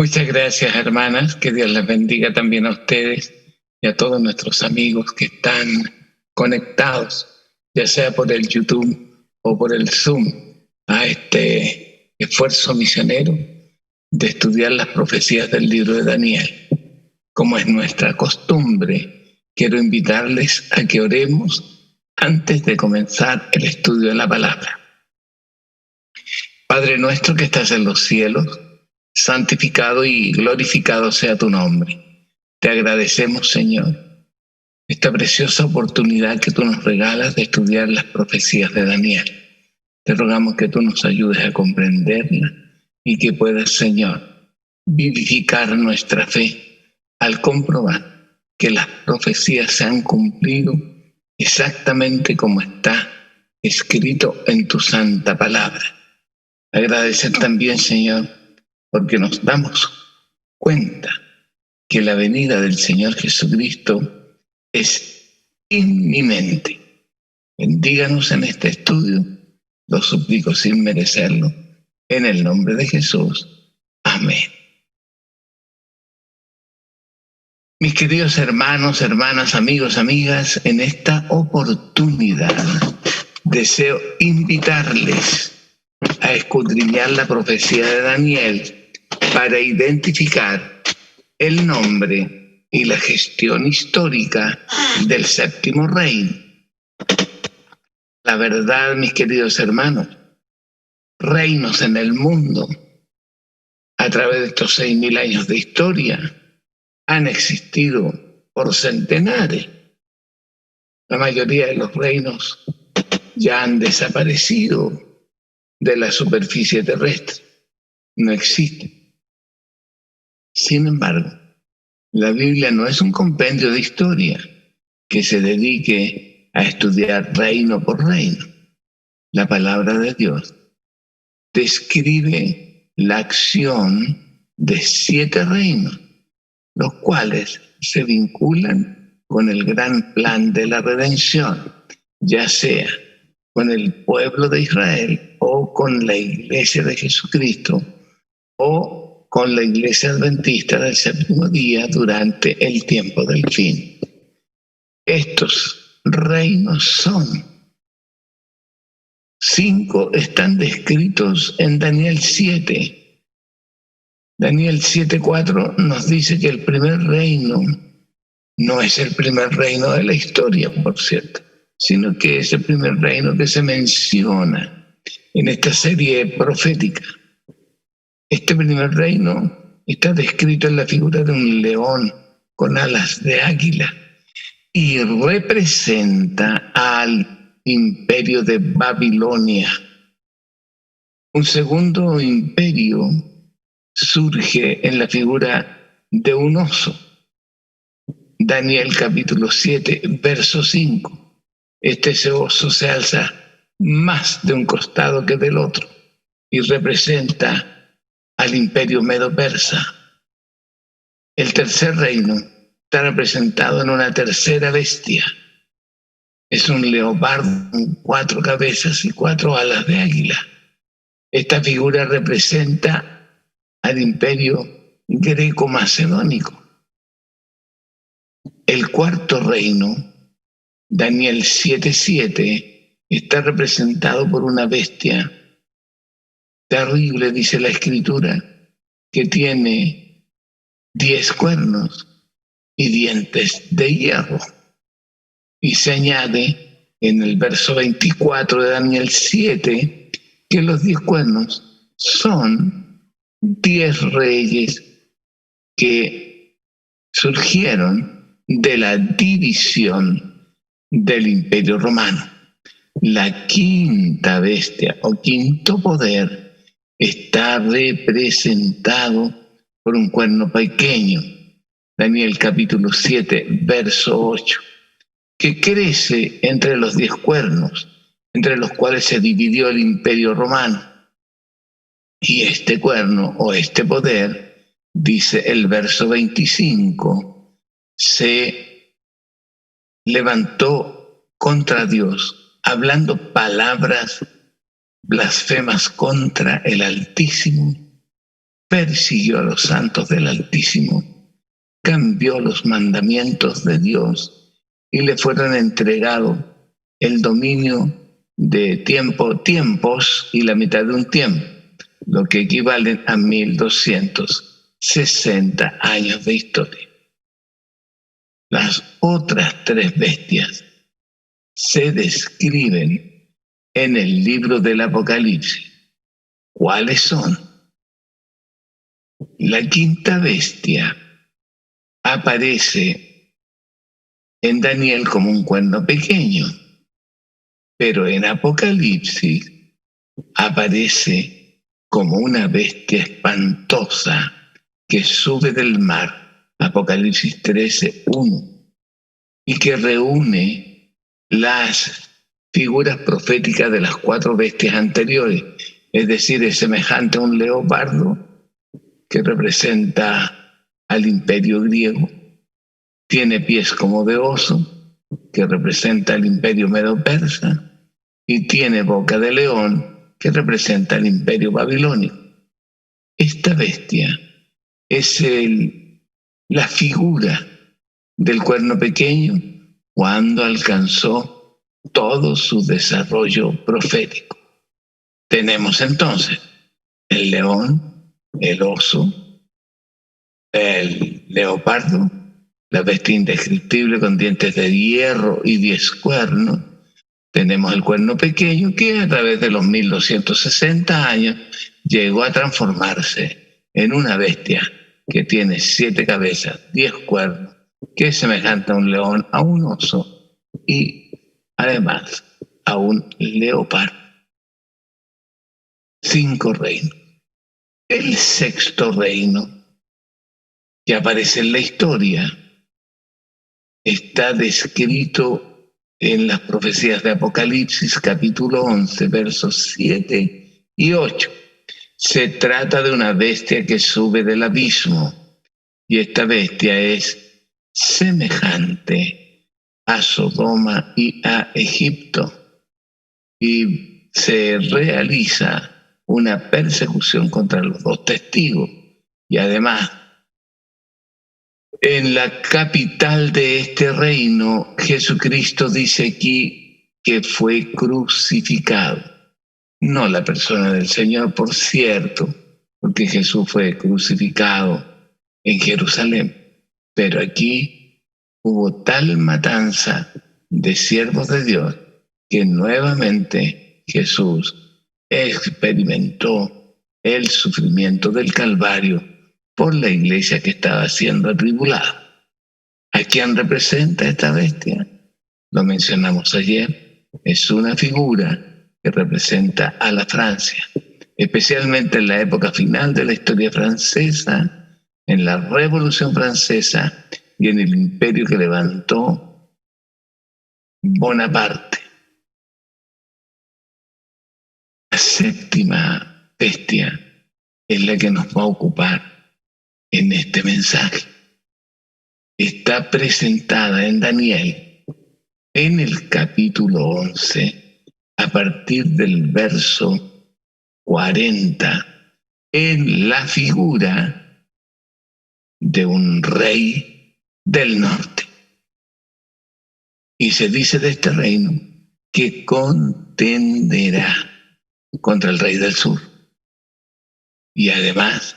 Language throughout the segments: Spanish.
Muchas gracias, hermanas. Que Dios las bendiga también a ustedes y a todos nuestros amigos que están conectados, ya sea por el YouTube o por el Zoom, a este esfuerzo misionero de estudiar las profecías del libro de Daniel. Como es nuestra costumbre, quiero invitarles a que oremos antes de comenzar el estudio de la palabra. Padre nuestro que estás en los cielos, santificado y glorificado sea tu nombre. Te agradecemos, Señor, esta preciosa oportunidad que tú nos regalas de estudiar las profecías de Daniel. Te rogamos que tú nos ayudes a comprenderla y que puedas, Señor, vivificar nuestra fe al comprobar que las profecías se han cumplido exactamente como está escrito en tu santa palabra. Agradecer también, Señor, porque nos damos cuenta que la venida del Señor Jesucristo es inminente. Bendíganos en este estudio, lo suplico sin merecerlo, en el nombre de Jesús. Amén. Mis queridos hermanos, hermanas, amigos, amigas, en esta oportunidad deseo invitarles a escudriñar la profecía de Daniel para identificar el nombre y la gestión histórica del séptimo reino. La verdad, mis queridos hermanos, reinos en el mundo, a través de estos 6.000 años de historia, han existido por centenares. La mayoría de los reinos ya han desaparecido de la superficie terrestre, no existen. Sin embargo, la Biblia no es un compendio de historia que se dedique a estudiar reino por reino. La palabra de Dios describe la acción de 7 reinos, los cuales se vinculan con el gran plan de la redención, ya sea con el pueblo de Israel o con la iglesia de Jesucristo o con la iglesia adventista del séptimo día durante el tiempo del fin. Estos reinos son 5, están descritos en Daniel 7. Daniel 7:4 nos dice que el primer reino no es el primer reino de la historia, por cierto, sino que es el primer reino que se menciona en esta serie profética. Este primer reino está descrito en la figura de un león con alas de águila y representa al imperio de Babilonia. Un segundo imperio surge en la figura de un oso. Daniel capítulo 7, verso 5. Ese oso se alza más de un costado que del otro y representa al imperio medo-persa. El tercer reino está representado en una tercera bestia. Es un leopardo con 4 cabezas y 4 alas de águila. Esta figura representa al imperio greco-macedónico. El cuarto reino, Daniel 7:7, está representado por una bestia terrible, dice la Escritura, que tiene 10 cuernos y dientes de hierro. Y se añade en el verso 24 de Daniel 7 que los 10 cuernos son 10 reyes que surgieron de la división del Imperio Romano. La quinta bestia o quinto poder está representado por un cuerno pequeño, Daniel capítulo 7, verso 8, que crece entre los 10 cuernos, entre los cuales se dividió el Imperio Romano. Y este cuerno o este poder, dice el verso 25, se levantó contra Dios, hablando palabras blasfemas contra el Altísimo, persiguió a los santos del Altísimo, cambió los mandamientos de Dios y le fueron entregados el dominio de tiempos y la mitad de un tiempo, lo que equivalen a 1260 años de historia. Las otras tres bestias se describen en el libro del Apocalipsis. ¿Cuáles son? La quinta bestia aparece en Daniel como un cuerno pequeño, pero en Apocalipsis aparece como una bestia espantosa que sube del mar, Apocalipsis 13:1, y que reúne las figuras proféticas de las cuatro bestias anteriores, es decir, es semejante a un leopardo que representa al imperio griego, tiene pies como de oso, que representa al imperio medo-persa, y tiene boca de león, que representa al imperio babilónico. Esta bestia es la figura del cuerno pequeño cuando alcanzó todo su desarrollo profético. Tenemos entonces el león, el oso, el leopardo, la bestia indescriptible con dientes de hierro y 10 cuernos. Tenemos el cuerno pequeño que a través de los 1260 años llegó a transformarse en una bestia que tiene 7 cabezas, 10 cuernos, que es semejante a un león, a un oso y además a un leopardo. 5 reinos. El sexto reino que aparece en la historia está descrito en las profecías de Apocalipsis, capítulo 11, versos 7 y 8. Se trata de una bestia que sube del abismo, y esta bestia es semejante a Sodoma y a Egipto, y se realiza una persecución contra los dos testigos, y además en la capital de este reino, Jesucristo dice aquí que fue crucificado. No la persona del Señor, por cierto, porque Jesús fue crucificado en Jerusalén. Pero aquí hubo tal matanza de siervos de Dios que nuevamente Jesús experimentó el sufrimiento del Calvario por la iglesia que estaba siendo atribulada. ¿A quién representa esta bestia? Lo mencionamos ayer. Es una figura que representa a la Francia, especialmente en la época final de la historia francesa, en la Revolución Francesa y en el imperio que levantó Bonaparte. La séptima bestia es la que nos va a ocupar en este mensaje. Está presentada en Daniel en el capítulo 11 a partir del verso 40 en la figura de un rey del norte. Y se dice de este reino que contenderá contra el rey del sur. Y además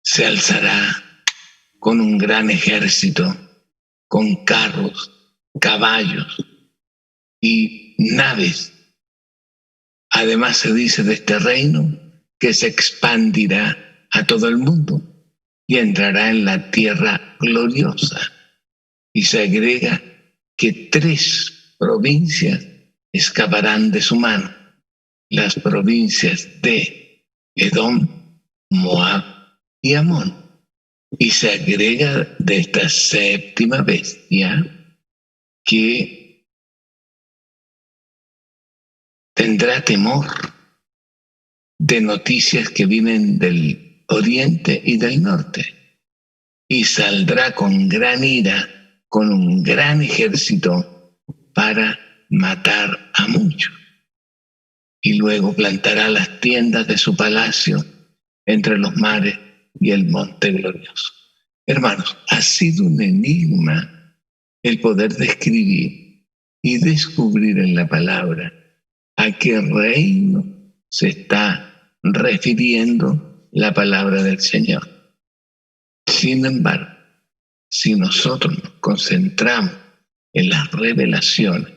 se alzará con un gran ejército, con carros, caballos y naves. Además se dice de este reino que se expandirá a todo el mundo y entrará en la tierra gloriosa. Y se agrega que 3 provincias escaparán de su mano: las provincias de Edom, Moab y Amón. Y se agrega de esta séptima bestia que tendrá temor de noticias que vienen del oriente y del norte, y saldrá con gran ira, con un gran ejército para matar a muchos. y luego plantará las tiendas de su palacio entre los mares y el monte glorioso. Hermanos, ha sido un enigma el poder describir y descubrir en la palabra a qué reino se está refiriendo la palabra del Señor. Sin embargo, si nosotros nos concentramos en las revelaciones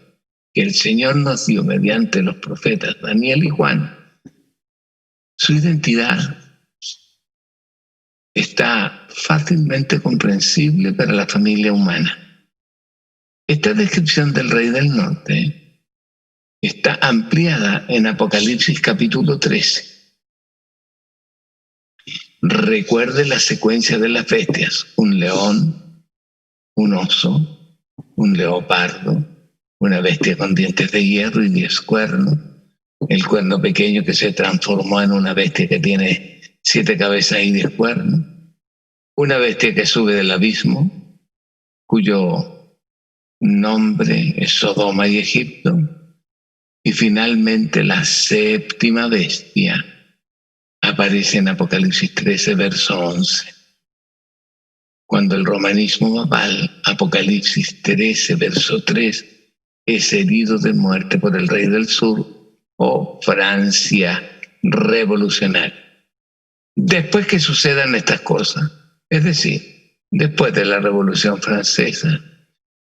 que el Señor nos dio mediante los profetas Daniel y Juan, su identidad está fácilmente comprensible para la familia humana. Esta descripción del rey del norte está ampliada en Apocalipsis capítulo 13. Recuerde la secuencia de las bestias: un león, un oso, un leopardo, una bestia con dientes de hierro y 10 cuernos, el cuerno pequeño que se transformó en una bestia que tiene 7 cabezas y 10 cuernos, una bestia que sube del abismo, cuyo nombre es Sodoma y Egipto, y finalmente la séptima bestia aparece en Apocalipsis 13, verso 11. Cuando el romanismo papal, Apocalipsis 13, verso 3, es herido de muerte por el rey del sur o Francia revolucionaria. Después que sucedan estas cosas, es decir, después de la Revolución Francesa,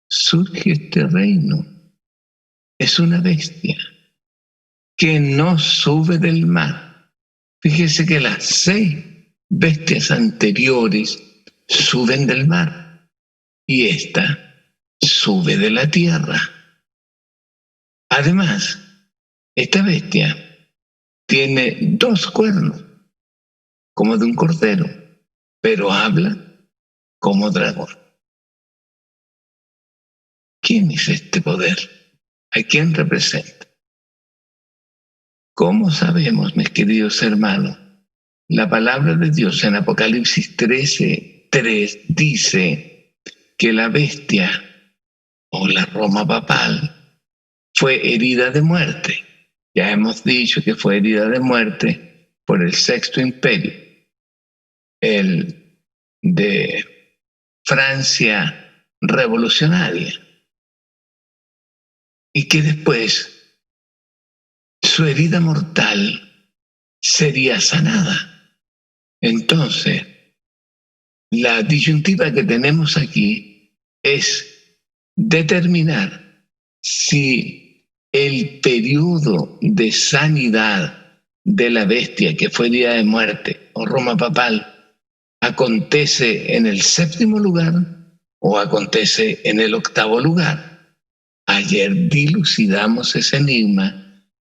surge este reino. Es una bestia que no sube del mar. Fíjese que las 6 bestias anteriores suben del mar y esta sube de la tierra. Además, esta bestia tiene 2 cuernos, como de un cordero, pero habla como dragón. ¿Quién es este poder? ¿A quién representa? ¿Cómo sabemos, mis queridos hermanos? La palabra de Dios en Apocalipsis 13, 3 dice que la bestia o la Roma papal fue herida de muerte. Ya hemos dicho que fue herida de muerte por el Sexto Imperio, el de Francia revolucionaria, y que después su herida mortal sería sanada. Entonces, la disyuntiva que tenemos aquí es determinar si el periodo de sanidad de la bestia que fue herida de muerte o Roma papal acontece en el 7º lugar o acontece en el 8º lugar. Ayer dilucidamos ese enigma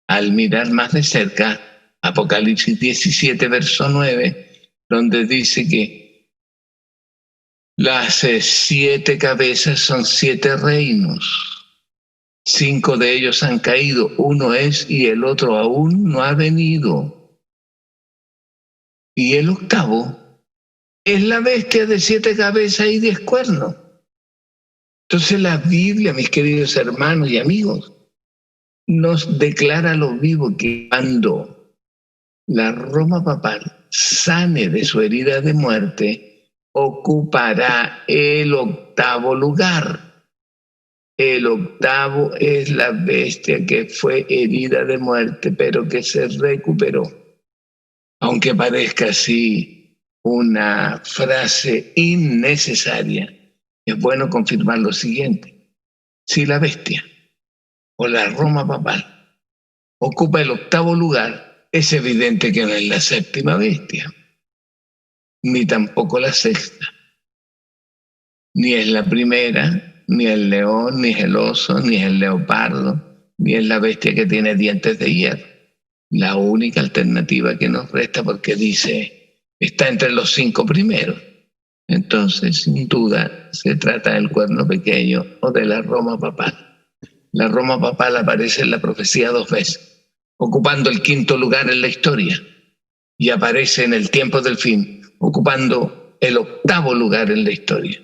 al mirar más de cerca Apocalipsis 17, verso 9, donde dice que las 7 cabezas son 7 reinos. 5 de ellos han caído, uno es y el otro aún no ha venido. Y el 8º es la bestia de 7 cabezas y 10 cuernos. Entonces la Biblia, mis queridos hermanos y amigos, nos declara a lo vivo que cuando la Roma papal sane de su herida de muerte, ocupará el 8º lugar. El 8º es la bestia que fue herida de muerte, pero que se recuperó. Aunque parezca así una frase innecesaria, es bueno confirmar lo siguiente: si la bestia o la Roma papal ocupa el 8º lugar, es evidente que no es la 7ª bestia, ni tampoco la 6ª, ni es la primera, ni el león, ni es el oso, ni es el leopardo, ni es la bestia que tiene dientes de hierro. La única alternativa que nos resta, porque dice, está entre los 5 primeros. Entonces, sin duda, se trata del cuerno pequeño o de la Roma papal. La Roma papal aparece en la profecía 2 veces, ocupando el 5º lugar en la historia, y aparece en el tiempo del fin, ocupando el 8º lugar en la historia.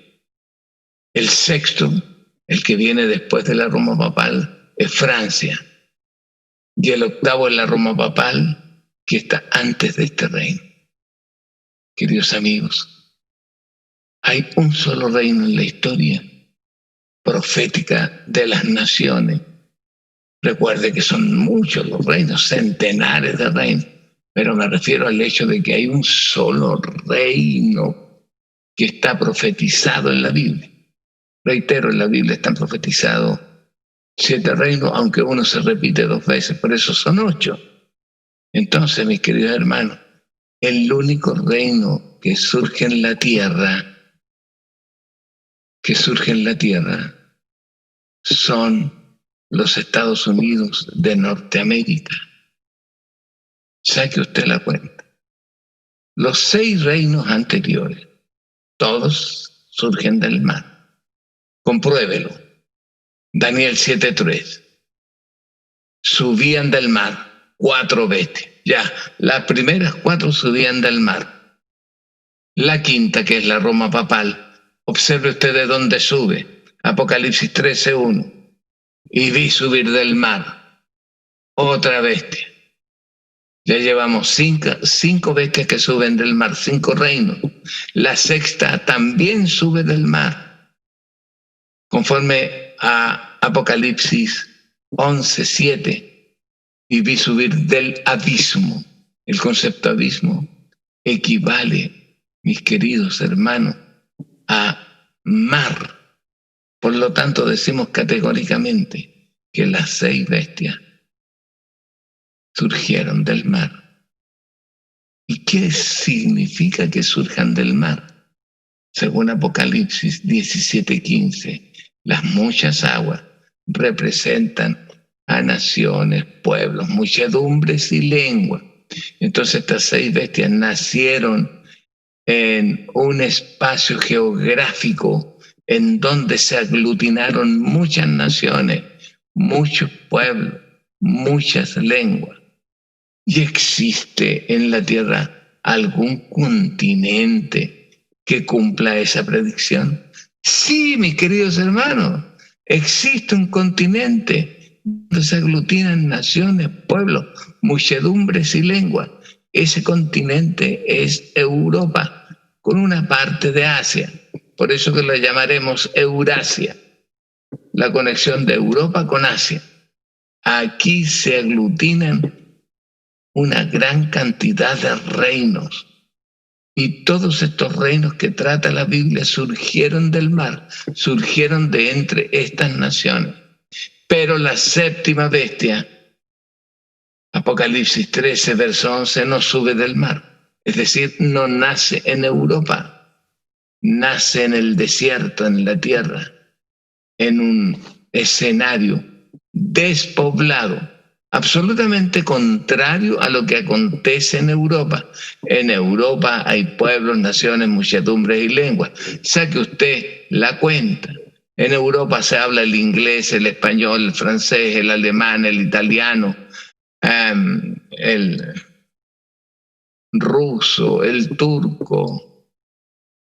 El 6º, el que viene después de la Roma papal, es Francia. y el octavo es la Roma papal, que está antes de este reino. Queridos amigos, hay un solo reino en la historia profética de las naciones. Recuerde que son muchos los reinos, centenares de reinos, pero me refiero al hecho de que hay un solo reino que está profetizado en la Biblia. Reitero, en la Biblia están profetizados 7 reinos, aunque uno se repite 2 veces, por eso son 8. Entonces, mis queridos hermanos, el único reino que surge en la tierra, son los Estados Unidos de Norteamérica. Saque usted la cuenta. Los 6 reinos anteriores, todos surgen del mar. Compruébelo. Daniel 7:3. Subían del mar 4 bestias. Ya, las primeras 4 subían del mar. La quinta, que es la Roma papal, observe usted de dónde sube. Apocalipsis 13:1. Y vi subir del mar otra bestia. Ya llevamos 5 bestias que suben del mar, 5 reinos. La sexta también sube del mar. Conforme a Apocalipsis 11:7. Y vi subir del abismo. El concepto abismo equivale, mis queridos hermanos, a mar. Por lo tanto, decimos categóricamente que las 6 bestias surgieron del mar. ¿Y qué significa que surjan del mar? Según Apocalipsis 17:15, las muchas aguas representan a naciones, pueblos, muchedumbres y lenguas. Entonces estas 6 bestias nacieron en un espacio geográfico en donde se aglutinaron muchas naciones, muchos pueblos, muchas lenguas. ¿Y existe en la Tierra algún continente que cumpla esa predicción? Sí, mis queridos hermanos, existe un continente donde se aglutinan naciones, pueblos, muchedumbres y lenguas. Ese continente es Europa, con una parte de Asia. Por eso que lo llamaremos Eurasia, la conexión de Europa con Asia. Aquí se aglutinan una gran cantidad de reinos. Y todos estos reinos que trata la Biblia surgieron del mar, surgieron de entre estas naciones. Pero la séptima bestia, Apocalipsis 13, verso 11, no sube del mar. Es decir, no nace en Europa, nace en el desierto, en la tierra, en un escenario despoblado, absolutamente contrario a lo que acontece en Europa. En Europa hay pueblos, naciones, muchedumbres y lenguas. Saque usted la cuenta. En Europa se habla el inglés, el español, el francés, el alemán, el italiano, el ruso, el turco,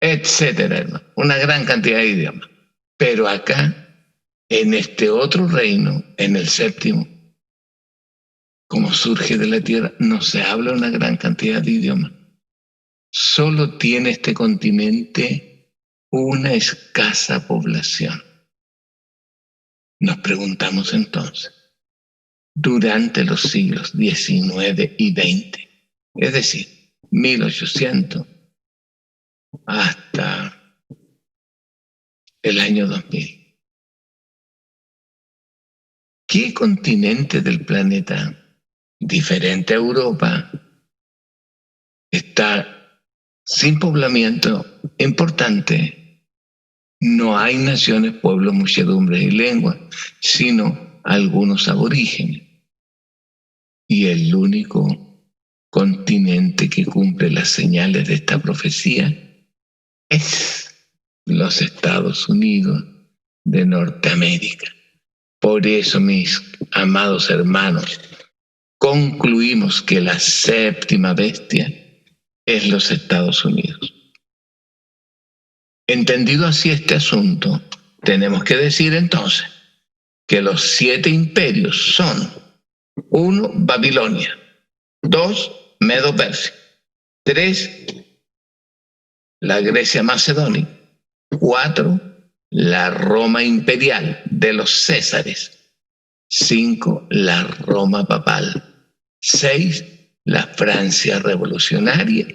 etcétera. Una gran cantidad de idiomas. Pero acá, en este otro reino, en el séptimo, como surge de la tierra, no se habla una gran cantidad de idiomas. Solo tiene este continente una escasa población. Nos preguntamos entonces, durante los siglos XIX y XX, es decir, 1800 hasta el año 2000, ¿qué continente del planeta diferente a Europa está sin poblamiento importante? No hay naciones, pueblos, muchedumbres y lenguas, sino algunos aborígenes. Y el único continente que cumple las señales de esta profecía es los Estados Unidos de Norteamérica. Por eso, mis amados hermanos, concluimos que la séptima bestia es los Estados Unidos. Entendido así este asunto, tenemos que decir entonces que los 7 imperios son 1, Babilonia. 2, Medo-Persia. 3, la Grecia macedónica. 4, la Roma imperial de los Césares. 5, la Roma papal. 6, la Francia revolucionaria.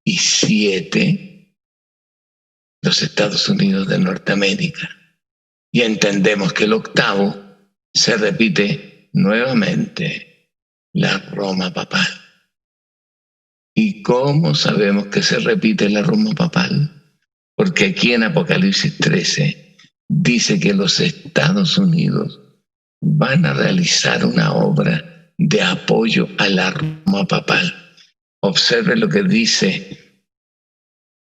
Y 7, los Estados Unidos de Norteamérica. Y entendemos que el octavo se repite nuevamente, la Roma papal. ¿Y cómo sabemos que se repite la Roma papal? Porque aquí en Apocalipsis 13 dice que los Estados Unidos van a realizar una obra de apoyo a la Roma papal. Observe lo que dice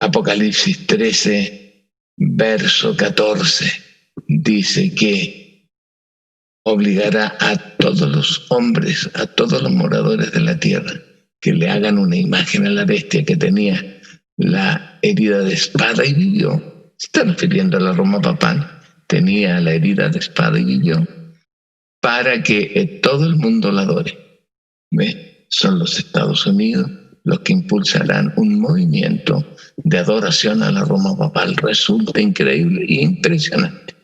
Apocalipsis 13, verso 14. Dice que obligará a todos los hombres, a todos los moradores de la tierra, que le hagan una imagen a la bestia que tenía la herida de espada y vivió. Se está refiriendo a la Roma papal. Tenía la herida de espada y vivió, para que todo el mundo la adore. ¿Ve? Son los Estados Unidos los que impulsarán un movimiento de adoración a la Roma papal. Resulta increíble e impresionante.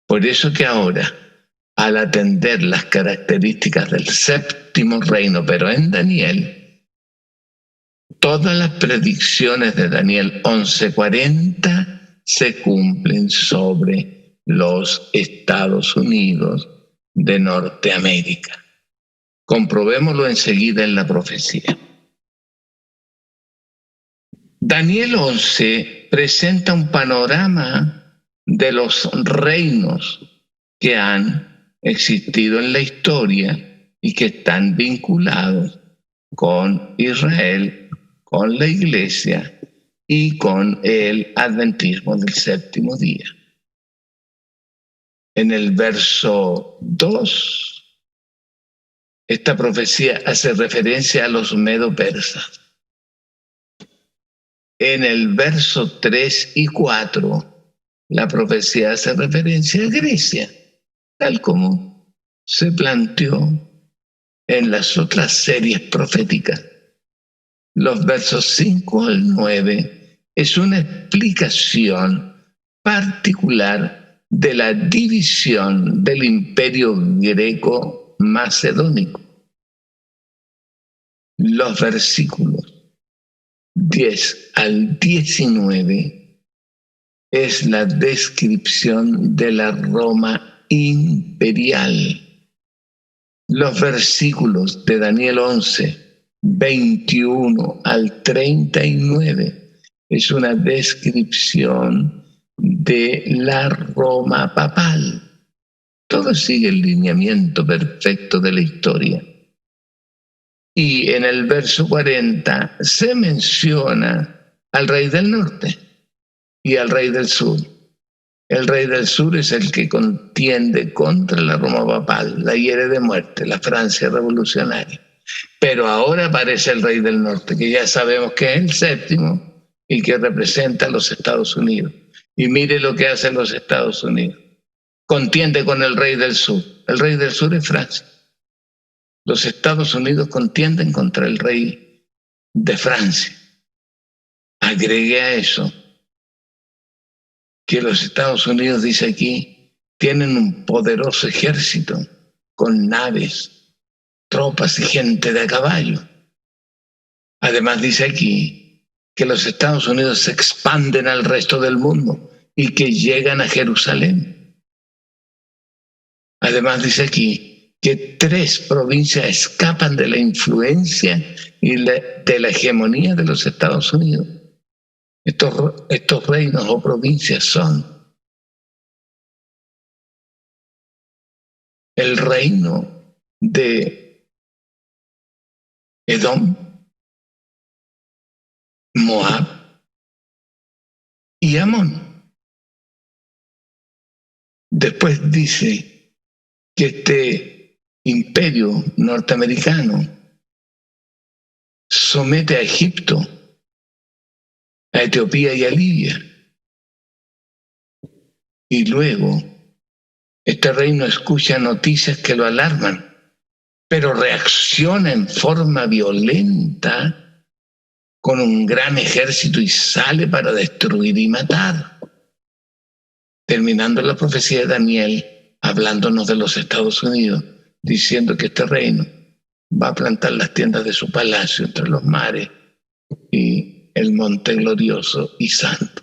Por eso que ahora, al atender las características del séptimo reino, pero en Daniel, todas las predicciones de Daniel 11:40 se cumplen sobre los Estados Unidos de Norteamérica. Comprobémoslo enseguida en la profecía. Daniel 11 presenta un panorama de los reinos que han existido en la historia y que están vinculados con Israel, con la Iglesia y con el adventismo del séptimo día. En el verso 2, esta profecía hace referencia a los medo-persas. En el verso 3 y 4, la profecía hace referencia a Grecia, tal como se planteó en las otras series proféticas. Los versos 5 al 9 es una explicación particular de la división del imperio greco-macedónico. Los versículos 10 al 19 es la descripción de la Roma imperial. Los versículos de Daniel 11, 21 al 39 es una descripción de la Roma papal. Todo sigue el lineamiento perfecto de la historia. Y en el verso 40 se menciona al rey del norte y al rey del sur. El rey del sur es el que contiende contra la Roma papal, la hiere de muerte, la Francia revolucionaria. Pero ahora aparece el rey del norte, que ya sabemos que es el séptimo y que representa a los Estados Unidos. Y mire lo que hacen los Estados Unidos. Contiende con el rey del sur. El rey del sur es Francia. Los Estados Unidos contienden contra el rey de Francia. Agregué a eso que los Estados Unidos, dice aquí, tienen un poderoso ejército con naves, tropas y gente de a caballo. Además dice aquí que los Estados Unidos se expanden al resto del mundo y que llegan a Jerusalén. Además dice aquí que 3 provincias escapan de la influencia y de la hegemonía de los Estados Unidos. Estos reinos o provincias son el reino de Edom, Moab y Amón. Después dice que este imperio norteamericano somete a Egipto, a Etiopía y a Libia. Y luego este reino escucha noticias que lo alarman pero reacciona en forma violenta con un gran ejército y sale para destruir y matar. Terminando la profecía de Daniel, hablándonos de los Estados Unidos, diciendo que este reino va a plantar las tiendas de su palacio entre los mares y el monte glorioso y santo.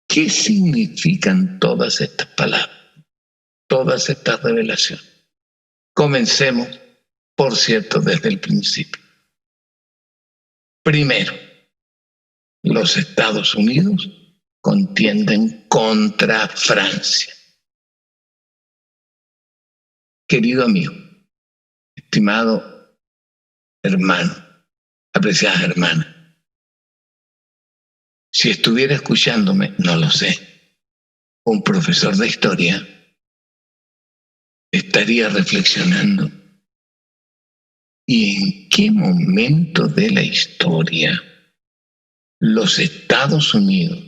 ¿Qué significan todas estas palabras? Todas estas revelaciones. Comencemos, por cierto, desde el principio. Primero, los Estados Unidos contienden contra Francia. Querido amigo, estimado hermano, apreciada hermana, si estuviera escuchándome, no lo sé, un profesor de historia, estaría reflexionando. ¿Y en qué momento de la historia los Estados Unidos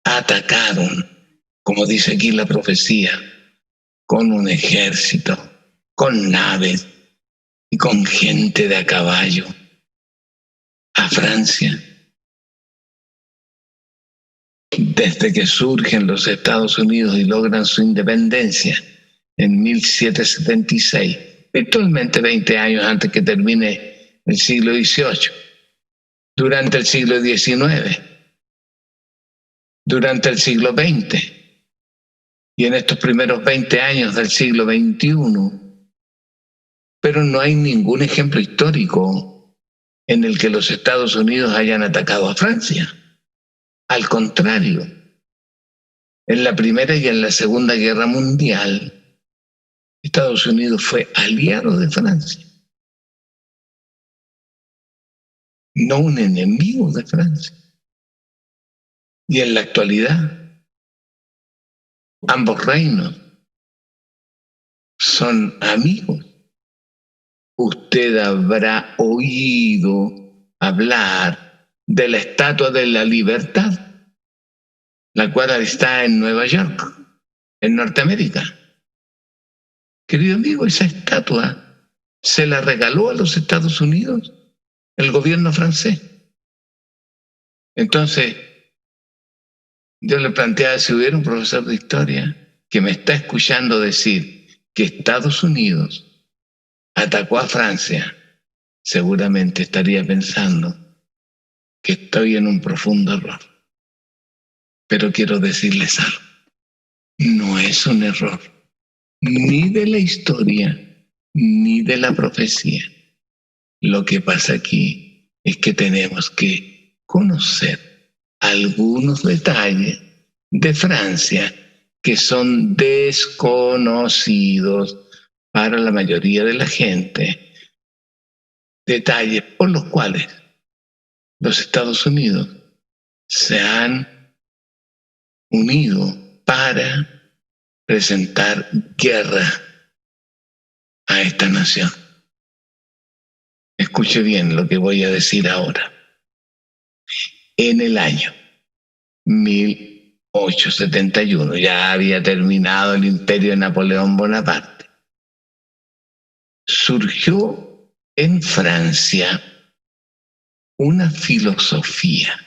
atacaron, como dice aquí la profecía, con un ejército, con naves y con gente de a caballo a Francia? Desde que surgen los Estados Unidos y logran su independencia en 1776, virtualmente 20 años antes que termine el siglo XVIII, durante el siglo XIX, durante el siglo XX y en estos primeros 20 años del siglo XXI. Pero no hay ningún ejemplo histórico en el que los Estados Unidos hayan atacado a Francia. Al contrario, en la Primera y en la Segunda Guerra Mundial, Estados Unidos fue aliado de Francia, no un enemigo de Francia. Y en la actualidad, ambos reinos son amigos. Usted habrá oído hablar de la Estatua de la Libertad, la cual está en Nueva York, en Norteamérica. Querido amigo, esa estatua se la regaló a los Estados Unidos el gobierno francés. Entonces, yo le planteaba, si hubiera un profesor de historia que me está escuchando decir que Estados Unidos atacó a Francia, seguramente estaría pensando que estoy en un profundo error. Pero quiero decirles algo. No es un error, ni de la historia, ni de la profecía. Lo que pasa aquí es que tenemos que conocer algunos detalles de Francia que son desconocidos para la mayoría de la gente, detalles por los cuales los Estados Unidos se han unido para presentar guerra a esta nación. Escuche bien lo que voy a decir ahora. En el año 1871, ya había terminado el imperio de Napoleón Bonaparte, surgió en Francia una filosofía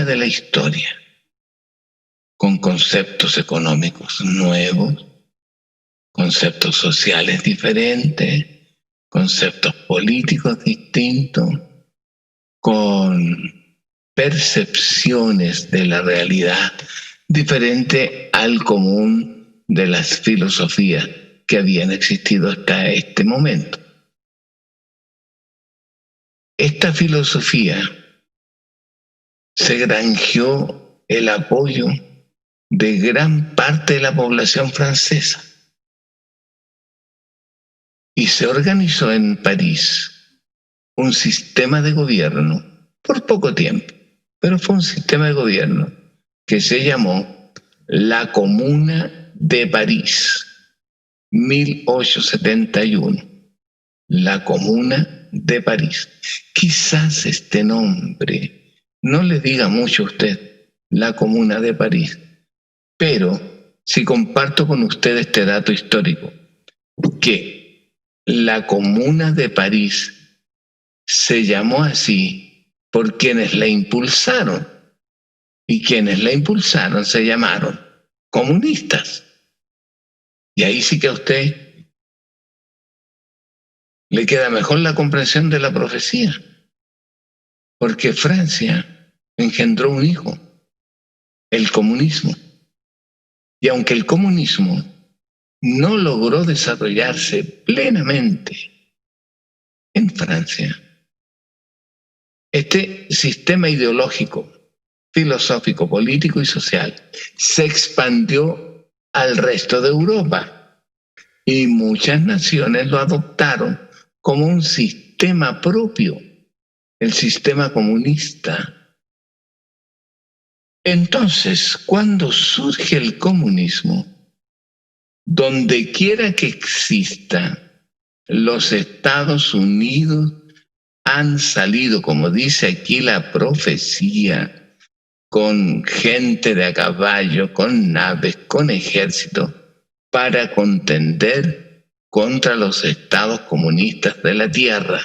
de la historia, con conceptos económicos nuevos, conceptos sociales diferentes, conceptos políticos distintos, con percepciones de la realidad diferente al común de las filosofías que habían existido hasta este momento. Esta filosofía se granjeó el apoyo de gran parte de la población francesa y se organizó en París un sistema de gobierno por poco tiempo, pero fue un sistema de gobierno que se llamó la Comuna de París, 1871, la Comuna de París. Quizás este nombre no le diga mucho a usted, la Comuna de París, pero si comparto con usted este dato histórico, que la Comuna de París se llamó así por quienes la impulsaron, y quienes la impulsaron se llamaron comunistas. Y ahí sí que a usted le queda mejor la comprensión de la profecía, porque Francia engendró un hijo, el comunismo. Y aunque el comunismo no logró desarrollarse plenamente en Francia, este sistema ideológico, filosófico, político y social se expandió al resto de Europa y muchas naciones lo adoptaron como un sistema propio, el sistema comunista. Entonces, cuando surge el comunismo, donde quiera que exista, los Estados Unidos han salido, como dice aquí la profecía, con gente de a caballo, con naves, con ejército, para contender contra los estados comunistas de la tierra.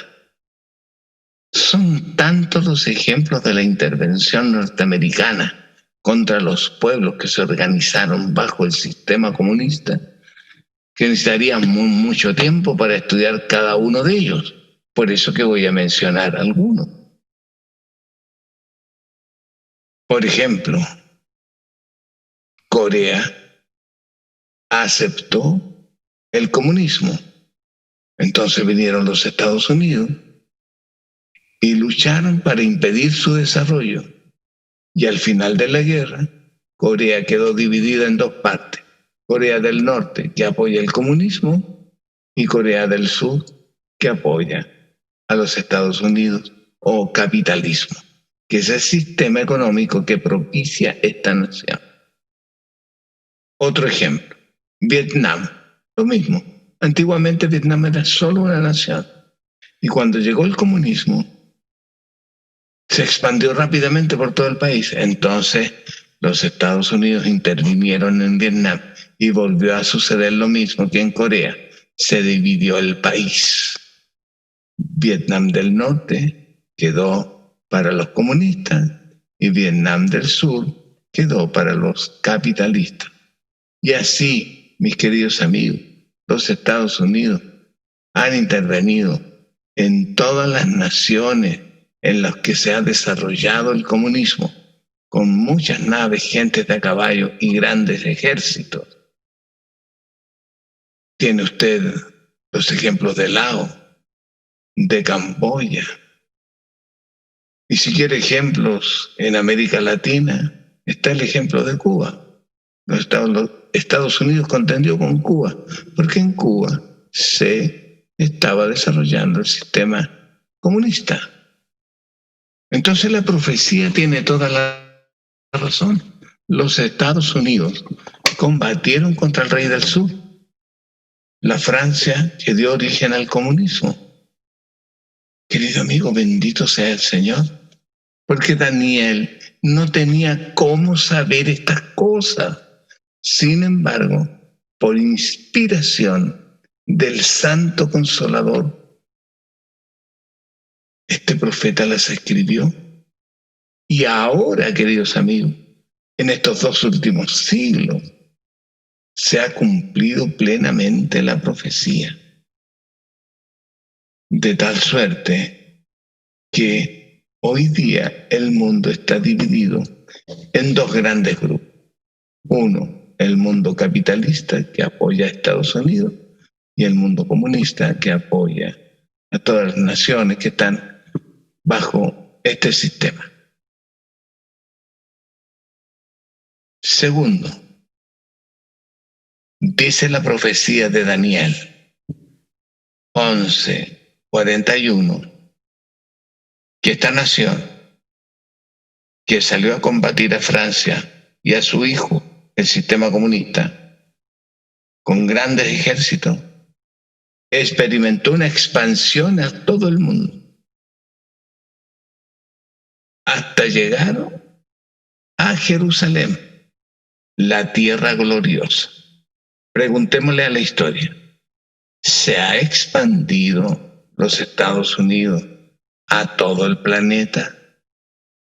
Son tantos los ejemplos de la intervención norteamericana contra los pueblos que se organizaron bajo el sistema comunista, que necesitaríamos mucho tiempo para estudiar cada uno de ellos. Por eso que voy a mencionar algunos. Por ejemplo, Corea aceptó el comunismo. Entonces vinieron los Estados Unidos y lucharon para impedir su desarrollo. Y al final de la guerra, Corea quedó dividida en dos partes. Corea del Norte, que apoya el comunismo, y Corea del Sur, que apoya a los Estados Unidos o capitalismo, que es el sistema económico que propicia esta nación. Otro ejemplo, Vietnam, lo mismo. Antiguamente Vietnam era solo una nación y cuando llegó el comunismo se expandió rápidamente por todo el país. Entonces los Estados Unidos intervinieron en Vietnam y volvió a suceder lo mismo que en Corea. Se dividió el país. Vietnam del Norte quedó para los comunistas y Vietnam del Sur quedó para los capitalistas. Y así, mis queridos amigos, los Estados Unidos han intervenido en todas las naciones en las que se ha desarrollado el comunismo, con muchas naves, gentes de a caballo y grandes ejércitos. Tiene usted los ejemplos de Laos, de Camboya. Y si quiere ejemplos en América Latina, está el ejemplo de Cuba. Los Estados Unidos contendió con Cuba, porque en Cuba se estaba desarrollando el sistema comunista. Entonces la profecía tiene toda la razón. Los Estados Unidos combatieron contra el rey del sur, la Francia que dio origen al comunismo. Querido amigo, bendito sea el Señor, porque Daniel no tenía cómo saber estas cosas. Sin embargo, por inspiración del Santo Consolador, este profeta las escribió. Y ahora, queridos amigos, en estos 2 últimos siglos, se ha cumplido plenamente la profecía. De tal suerte que hoy día el mundo está dividido en 2 grandes grupos. Uno, el mundo capitalista que apoya a Estados Unidos y el mundo comunista que apoya a todas las naciones que están bajo este sistema. Segundo, dice la profecía de Daniel 11:41 que esta nación que salió a combatir a Francia y a su hijo, el sistema comunista, con grandes ejércitos, experimentó una expansión a todo el mundo, hasta llegar a Jerusalén. la tierra gloriosa. Preguntémosle a la historia. ¿Se ha expandido los Estados Unidos a todo el planeta?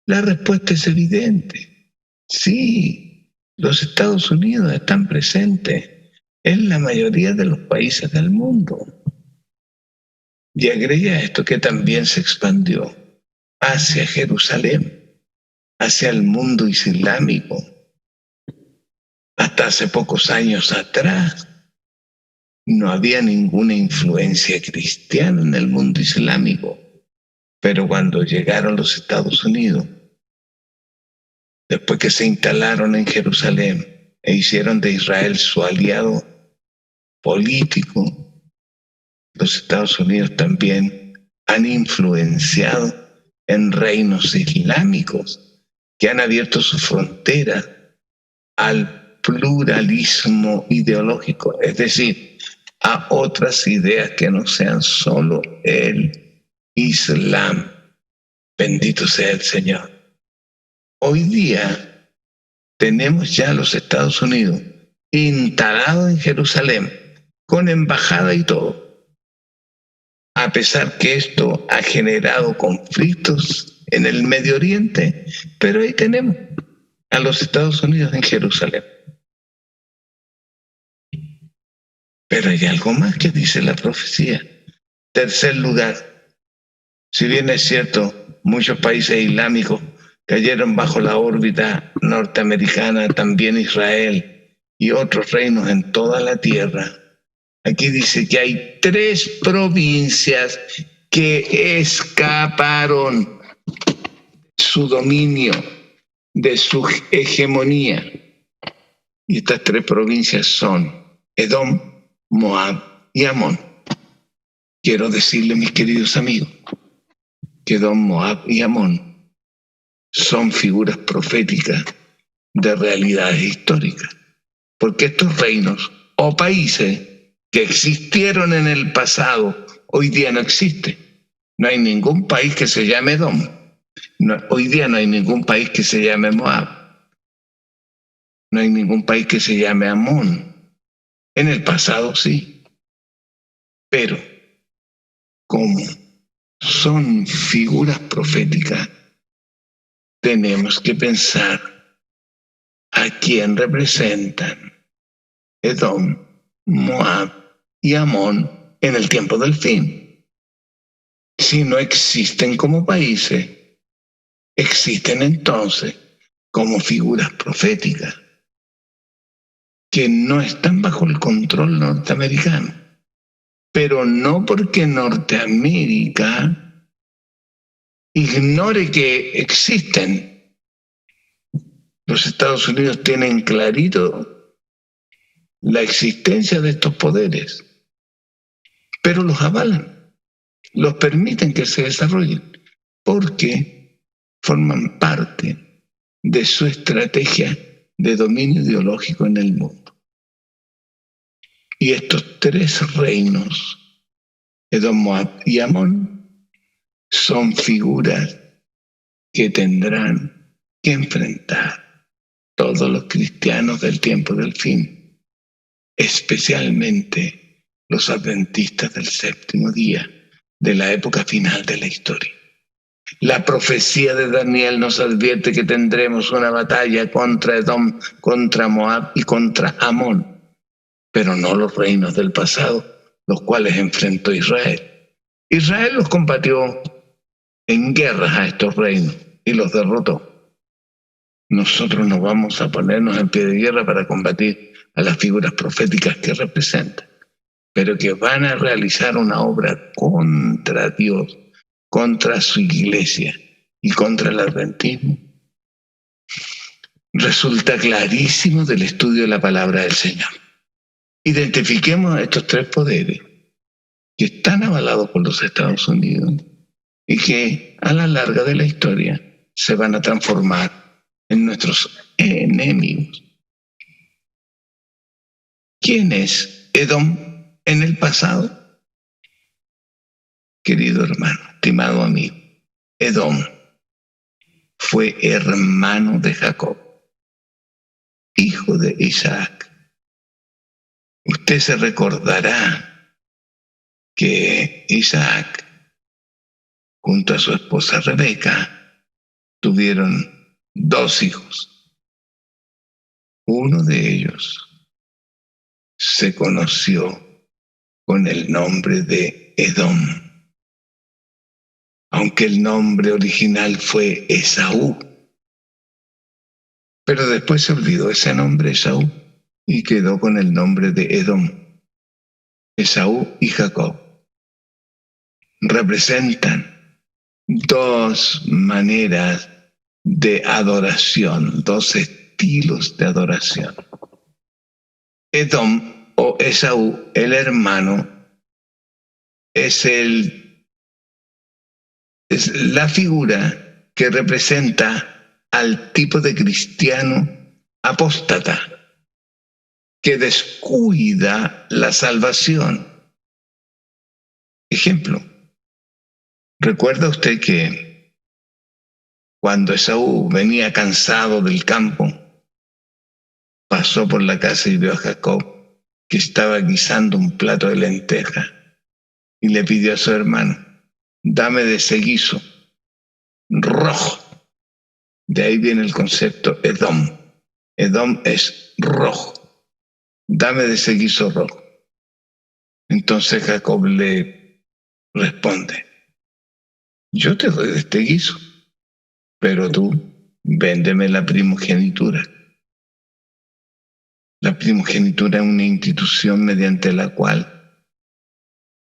La respuesta es evidente. Sí, los Estados Unidos están presentes en la mayoría de los países del mundo. Y agrega esto que también se expandió hacia Jerusalén, hacia el mundo islámico. Hasta hace pocos años atrás no había ninguna influencia cristiana en el mundo islámico, pero cuando llegaron los Estados Unidos, después que se instalaron en Jerusalén e hicieron de Israel su aliado político, los Estados Unidos también han influenciado en reinos islámicos que han abierto su frontera al pluralismo ideológico, es decir, a otras ideas que no sean solo el Islam. Bendito sea el Señor. Hoy día tenemos ya los Estados Unidos instalados en Jerusalén, con embajada y todo. A pesar que esto ha generado conflictos en el Medio Oriente, pero ahí tenemos a los Estados Unidos en Jerusalén. Pero hay algo más que dice la profecía. Tercer lugar, si bien es cierto, muchos países islámicos cayeron bajo la órbita norteamericana, también Israel y otros reinos en toda la tierra. Aquí dice que hay 3 provincias que escaparon su dominio, de su hegemonía. Y estas 3 provincias son Edom, Moab y Amón. Quiero decirle, mis queridos amigos, que Edom, Moab y Amón son figuras proféticas de realidades históricas, porque estos reinos o países que existieron en el pasado, hoy día no existen. No hay ningún país que se llame Edom. Hoy día no hay ningún país que se llame Moab. No hay ningún país que se llame Amón. En el pasado sí. Pero como son figuras proféticas, tenemos que pensar a quién representan Edom, Moab y Amón en el tiempo del fin. Si no existen como países, existen entonces como figuras proféticas que no están bajo el control norteamericano, pero no porque Norteamérica ignore que existen. Los Estados Unidos tienen clarito la existencia de estos poderes, pero los avalan, los permiten que se desarrollen, porque forman parte de su estrategia de dominio ideológico en el mundo. Y estos 3 reinos, Edom, Moab y Amón, son figuras que tendrán que enfrentar todos los cristianos del tiempo del fin, especialmente los adventistas del séptimo día, de la época final de la historia. La profecía de Daniel nos advierte que tendremos una batalla contra Edom, contra Moab y contra Amón, pero no los reinos del pasado, los cuales enfrentó Israel. Israel los combatió en guerras a estos reinos y los derrotó. Nosotros no vamos a ponernos en pie de guerra para combatir a las figuras proféticas que representan, pero que van a realizar una obra contra Dios, contra su iglesia y contra el adventismo. Resulta clarísimo del estudio de la palabra del Señor. Identifiquemos estos 3 poderes que están avalados por los Estados Unidos y que a la larga de la historia se van a transformar en nuestros enemigos. ¿Quién es Edom en el pasado? Querido hermano, estimado amigo, Edom fue hermano de Jacob, hijo de de Isaac. Usted se recordará que Isaac, junto a su esposa Rebeca, tuvieron 2 hijos. Uno de ellos se conoció con el nombre de Edom, aunque el nombre original fue Esaú. Pero después se olvidó ese nombre Esaú y quedó con el nombre de Edom. Esaú y Jacob representan 2 maneras de adoración, 2 estilos de adoración. Edom o Esaú, el hermano, es la figura que representa al tipo de cristiano apóstata que descuida la salvación. Ejemplo, ¿recuerda usted que cuando Esaú venía cansado del campo, pasó por la casa y vio a Jacob que estaba guisando un plato de lenteja y le pidió a su hermano: dame de ese guiso rojo? De ahí viene el concepto Edom. Edom es rojo. Dame de ese guiso rojo. Entonces Jacob le responde: yo te doy de este guiso, pero tú véndeme la primogenitura. La primogenitura es una institución mediante la cual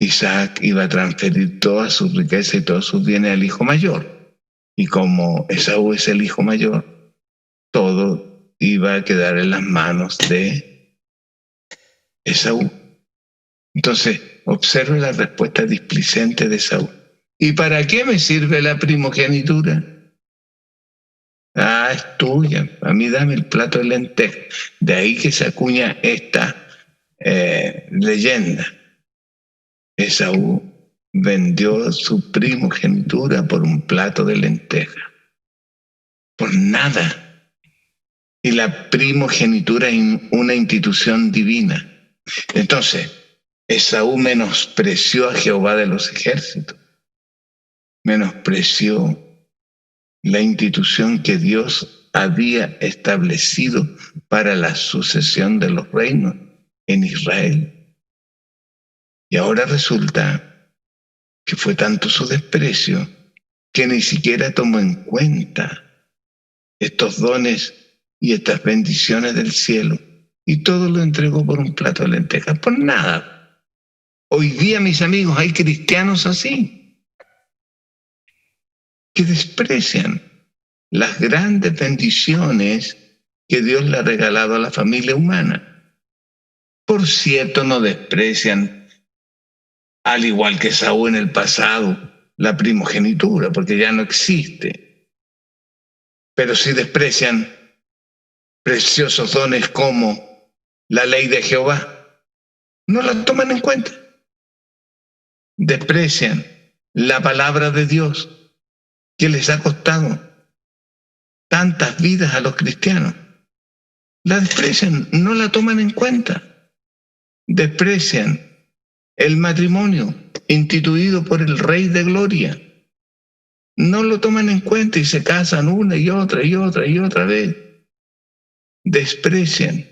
Isaac iba a transferir toda su riqueza y todos sus bienes al hijo mayor. Y como Esaú es el hijo mayor, todo iba a quedar en las manos de Esaú. Entonces, observe la respuesta displicente de Esaú: ¿y para qué me sirve la primogenitura? Ah, es tuya, a mí dame el plato de lentejas. De ahí que se acuña esta leyenda. Esaú vendió su primogenitura por un plato de lentejas, por nada. Y la primogenitura es una institución divina. Entonces, Esaú menospreció a Jehová de los ejércitos, menospreció la institución que Dios había establecido para la sucesión de los reinos en Israel. Y ahora resulta que fue tanto su desprecio que ni siquiera tomó en cuenta estos dones y estas bendiciones del cielo, y todo lo entregó por un plato de lentejas, por nada. Hoy día, mis amigos, hay cristianos así, que desprecian las grandes bendiciones que Dios le ha regalado a la familia humana. Por cierto, no desprecian, al igual que Saúl en el pasado, la primogenitura, porque ya no existe. Pero sí desprecian preciosos dones como la ley de Jehová. No la toman en cuenta. Desprecian la palabra de Dios, que les ha costado tantas vidas a los cristianos. La desprecian, no la toman en cuenta. Desprecian el matrimonio instituido por el Rey de Gloria. No lo toman en cuenta y se casan una y otra y otra y otra vez. Desprecian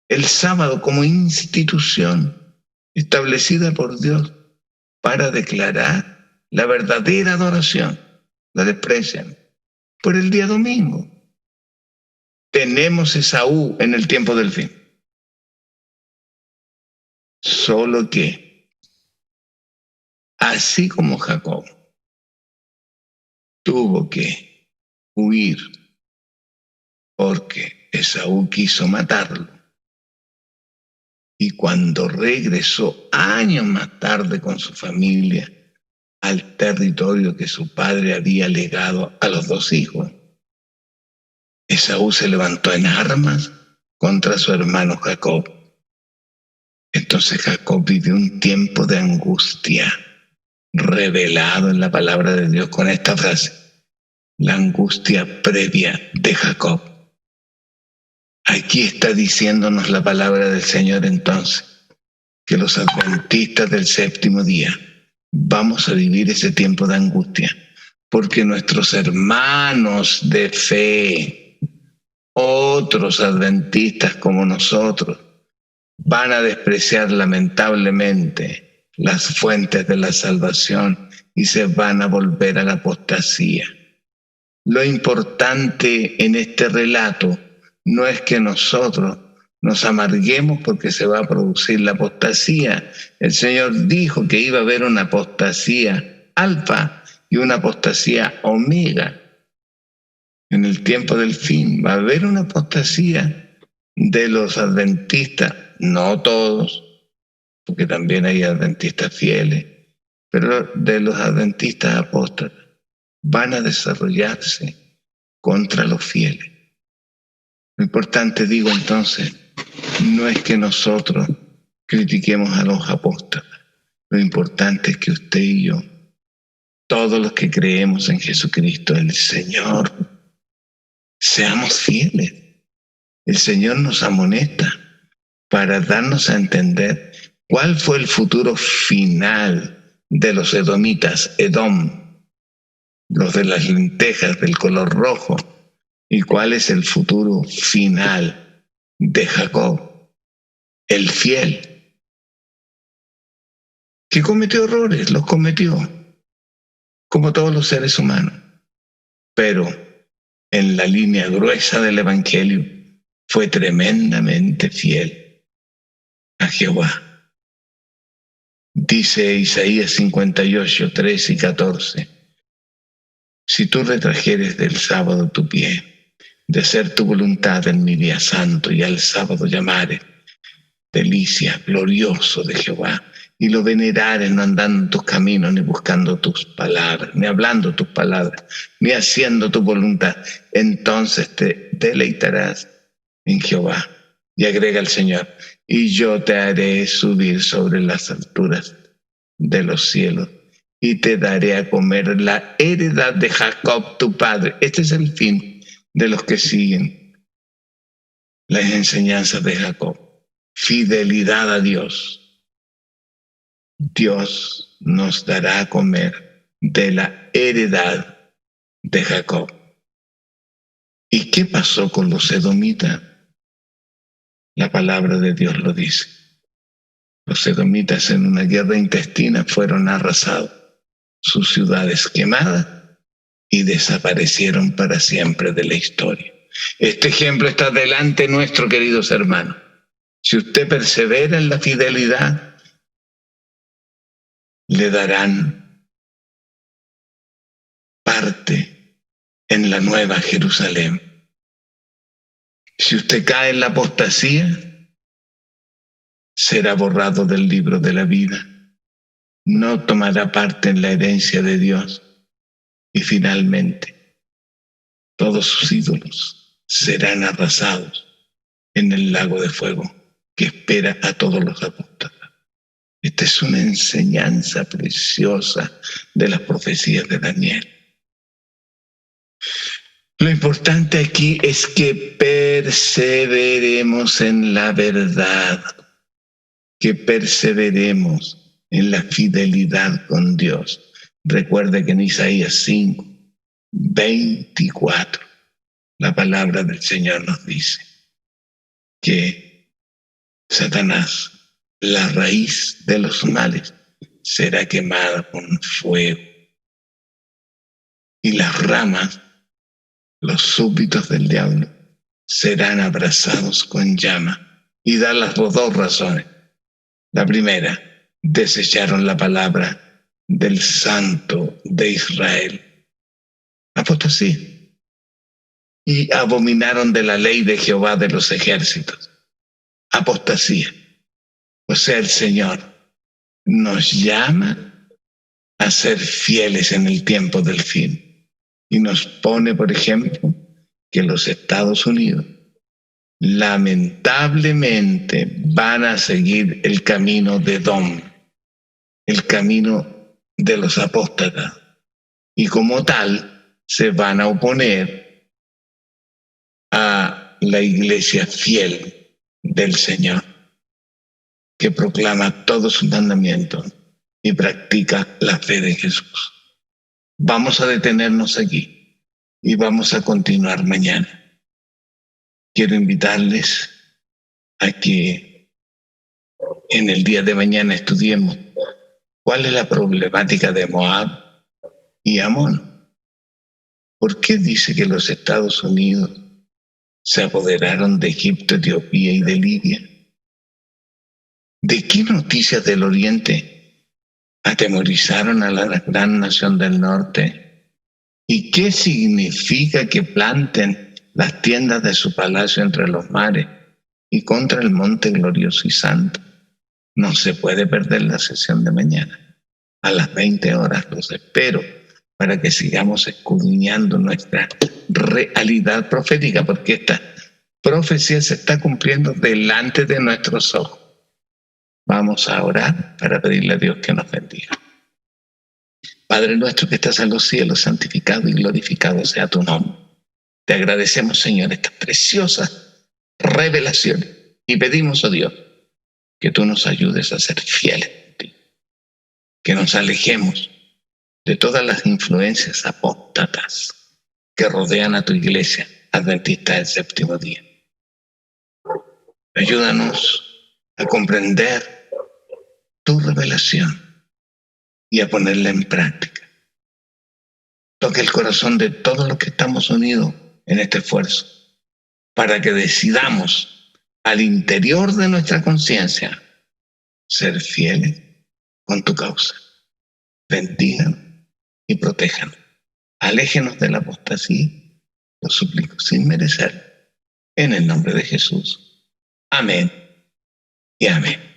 el sábado como institución establecida por Dios para declarar la verdadera adoración. La desprecian por el día domingo. Tenemos Esaú en el tiempo del fin. Solo que, así como Jacob tuvo que huir porque Esaú quiso matarlo, y cuando regresó años más tarde con su familia al territorio que su padre había legado a los 2 hijos, Esaú se levantó en armas contra su hermano Jacob. Entonces Jacob vivió un tiempo de angustia, revelado en la palabra de Dios con esta frase: la angustia previa de Jacob. Aquí está diciéndonos la palabra del Señor entonces, que los adventistas del séptimo día vamos a vivir ese tiempo de angustia, porque nuestros hermanos de fe, otros adventistas como nosotros, van a despreciar lamentablemente las fuentes de la salvación y se van a volver a la apostasía. Lo importante en este relato no es que nosotros nos amarguemos porque se va a producir la apostasía. El Señor dijo que iba a haber una apostasía alfa y una apostasía omega. En el tiempo del fin va a haber una apostasía de los adventistas, no todos, porque también hay adventistas fieles, pero de los adventistas apóstatas van a desarrollarse contra los fieles. Lo importante, digo entonces, no es que nosotros critiquemos a los apóstoles. Lo importante es que usted y yo, todos los que creemos en Jesucristo, el Señor, seamos fieles. El Señor nos amonesta para darnos a entender cuál fue el futuro final de los edomitas, Edom, los de las lentejas del color rojo, y cuál es el futuro final de Jacob, el fiel, que cometió errores, los cometió, como todos los seres humanos, pero en la línea gruesa del Evangelio fue tremendamente fiel a Jehová. Dice Isaías 58, 13 y 14, si tú retrajeres del sábado tu pie, de hacer tu voluntad en mi día santo, y al sábado llamares delicia, glorioso de Jehová, y lo venerares no andando en tus caminos, ni buscando tus palabras, ni hablando tus palabras, ni haciendo tu voluntad, entonces te deleitarás en Jehová. Y agrega el Señor, y yo te haré subir sobre las alturas de los cielos, y te daré a comer la heredad de Jacob tu padre. Este es el fin de los que siguen las enseñanzas de Jacob. Fidelidad a Dios. Dios nos dará a comer de la heredad de Jacob. ¿Y qué pasó con los edomitas? La palabra de Dios lo dice. Los edomitas en una guerra intestina fueron arrasados, sus ciudades quemadas y desaparecieron para siempre de la historia. Este ejemplo está delante nuestro, queridos hermanos. Si usted persevera en la fidelidad, le darán parte en la nueva Jerusalén. Si usted cae en la apostasía, será borrado del libro de la vida. No tomará parte en la herencia de Dios. Y finalmente, todos sus ídolos serán arrasados en el lago de fuego que espera a todos los apóstoles. Esta es una enseñanza preciosa de las profecías de Daniel. Lo importante aquí es que perseveremos en la verdad, que perseveremos en la fidelidad con Dios. Recuerde que en Isaías 5, 24, la palabra del Señor nos dice que Satanás, la raíz de los males, será quemada con fuego, y las ramas, los súbditos del diablo, serán abrazados con llama. Y da las dos razones. La primera, desecharon la palabra del Santo de Israel, apostasía, y abominaron de la ley de Jehová de los ejércitos, apostasía. O sea, el Señor nos llama a ser fieles en el tiempo del fin, y nos pone, por ejemplo, que los Estados Unidos lamentablemente van a seguir el camino de Edom, el camino de los apóstatas, y como tal se van a oponer a la iglesia fiel del Señor, que proclama todos sus mandamientos y practica la fe de Jesús. Vamos a detenernos aquí y vamos a continuar mañana. Quiero invitarles a que en el día de mañana estudiemos cuál es la problemática de Moab y Amón. ¿Por qué dice que los Estados Unidos se apoderaron de Egipto, Etiopía y de Libia? ¿De qué noticias del Oriente atemorizaron a la gran nación del norte? ¿Y qué significa que planten las tiendas de su palacio entre los mares y contra el monte glorioso y santo? No se puede perder la sesión de mañana. A las 20 horas los espero para que sigamos escudriñando nuestra realidad profética, porque esta profecía se está cumpliendo delante de nuestros ojos. Vamos a orar para pedirle a Dios que nos bendiga. Padre nuestro que estás en los cielos, santificado y glorificado sea tu nombre. Te agradecemos, Señor, estas preciosas revelaciones y pedimos, oh Dios, que tú nos ayudes a ser fieles a ti, que nos alejemos de todas las influencias apóstatas que rodean a tu iglesia adventista del séptimo día. Ayúdanos a comprender tu revelación y a ponerla en práctica. Toque el corazón de todos los que estamos unidos en este esfuerzo para que decidamos al interior de nuestra conciencia ser fieles con tu causa. Bendíganos y protéjanos. Aléjenos de la apostasía, lo suplico sin merecer, en el nombre de Jesús. Amén y amén.